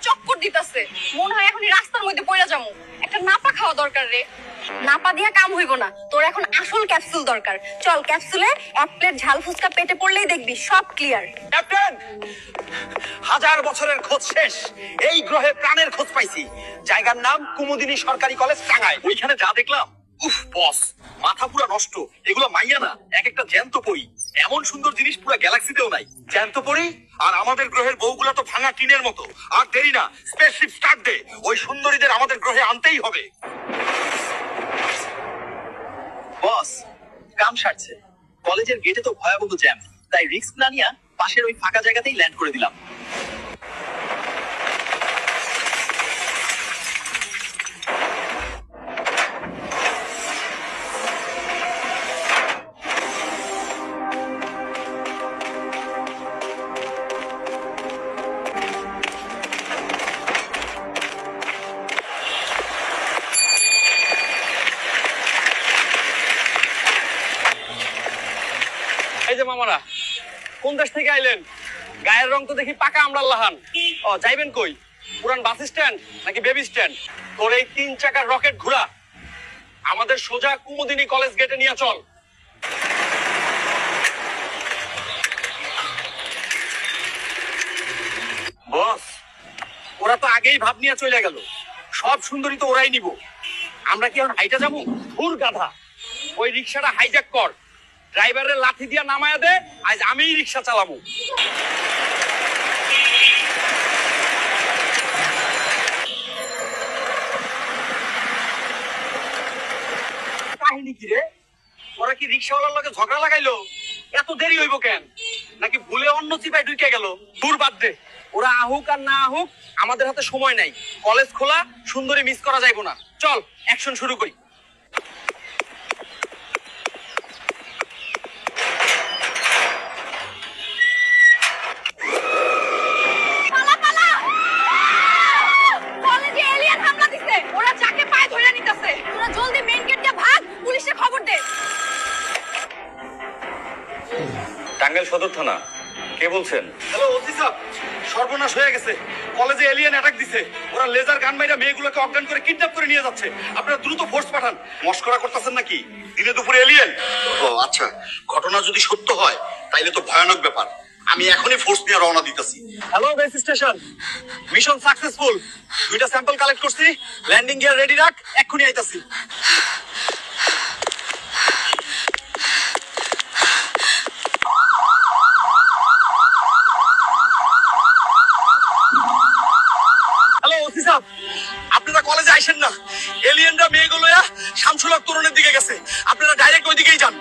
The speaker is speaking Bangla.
চক্কর দিতেছে, মনে হয় এখনই রাস্তার মধ্যে পড়ে যাবো। একটা নাপা খাওয়া দরকার রে। নাপা দিয়া কাম হইব না, তোর এখন আসল ক্যাপসুল দরকার। চল, ক্যাপসুলে 1 প্লেট ঝাল ফুচকা পেটে পড়লেই দেখবি সব ক্লিয়ার। ক্যাপ্টেন, 1000 বছরের খোঁজ শেষ, এই গ্রহে প্রাণের খোঁজ পাইছি। জায়গার নাম কুমুদিনী সরকারি কলেজ, টাঙ্গাইল। ওইখানে যা দেখলাম, উফ বস, মাথা পুরো নষ্ট। এগুলো মাইয়া না, এক একটা জ্যান্ত পরি। এমন সুন্দর জিনিস পুরো গ্যালাক্সিতেও নাই। জ্যান্ত পরি আর আমাদের গ্রহের বউগুলো তো ভাঙা টিনের মতো। আর দেরি না, স্পেসশিপ স্টার্ট দে। ওই সুন্দরীদের আমাদের গ্রহে আনতেই হবে। বস, কাম সারছে। কলেজের গেটে তো ভয়াবহ জ্যাম, তাই রিস্ক না নিয়ে পাশের ওই ফাঁকা জায়গাতেই ল্যান্ড করে দিলাম। এই যে মামারা, কোন দেশ থেকে আইলেন? গায়ের রং তো দেখি পাকা আমরার লাহান। ও, যাইবেন কই? পুরান বাস স্ট্যান্ড নাকি বেবি স্ট্যান্ড? তোর এই 3 চাকার রকেট ঘোড়া আমাদের সোজা কুমুদিনী কলেজ গেটে নিয়ে চল। বস, ওরা তো আগেই ভাব নিয়ে চলে গেল। সব সুন্দরী তো ওরাই নিব। আমরা কি এখন হাইটা যাবো? ধুর গাধা, ওই রিক্সাটা হাইজ্যাক কর, ড্রাইভারের লাঠি দিয়া নামায়া দে, আজ আমিই রিক্সা চালাবো। কাহিনী কি রে? ওরা কি রিক্সাওয়ালার লগে ঝগড়া লাগাইলো? এত দেরি হইব কেন? নাকি ভুলে অন্য চিপায় ঢুকে গেল? দূর বাদ দে, ওরা আহুক আর না আহুক, আমাদের হাতে সময় নাই। কলেজ খোলা, সুন্দরী মিস করা যাইবো না। চল, অ্যাকশন শুরু করি। পালা পালা! কলেজে এলিয়েন হামলা দিছে, ওরা যাকে পায় ধরে নিতেছে। তোরা জলদি মেইন গেট দিয়ে ভাগ, পুলিশে খবর দে। টাঙ্গাইল সদর থানা, কে বলছেন? হ্যালো ওসি সাহেব, সর্বনাশ হয়ে গেছে। কলেজে এলিয়েন অ্যাটাক দিছে। ওরা লেজার গান মাইরা মেয়েগুলোকে অজ্ঞান করে কিডন্যাপ করে নিয়ে যাচ্ছে। আপনারা দ্রুত ফোর্স পাঠান। মস্করা করতেছেন নাকি? দিনে দুপুরে এলিয়েন? ও আচ্ছা, ঘটনা যদি সত্য হয় তাইলে তো ভয়ানক ব্যাপার। আমি এখনই ফোর্স নিয়ে রওনা দিতেছি। Hello base station, mission successful. 2টা স্যাম্পল কালেক্ট করছি, ল্যান্ডিং গিয়ার রেডি রাখ, এক্ষুনি আইতাছি। হ্যালো ওসি সাহেব, আপনারা কলেজে আইসেন না। এলিয়েনরা মেয়েগুলো শামসুল হক তরুণের দিকে গেছে। আপনারা ডাইরেক্ট ওই দিকেই যান।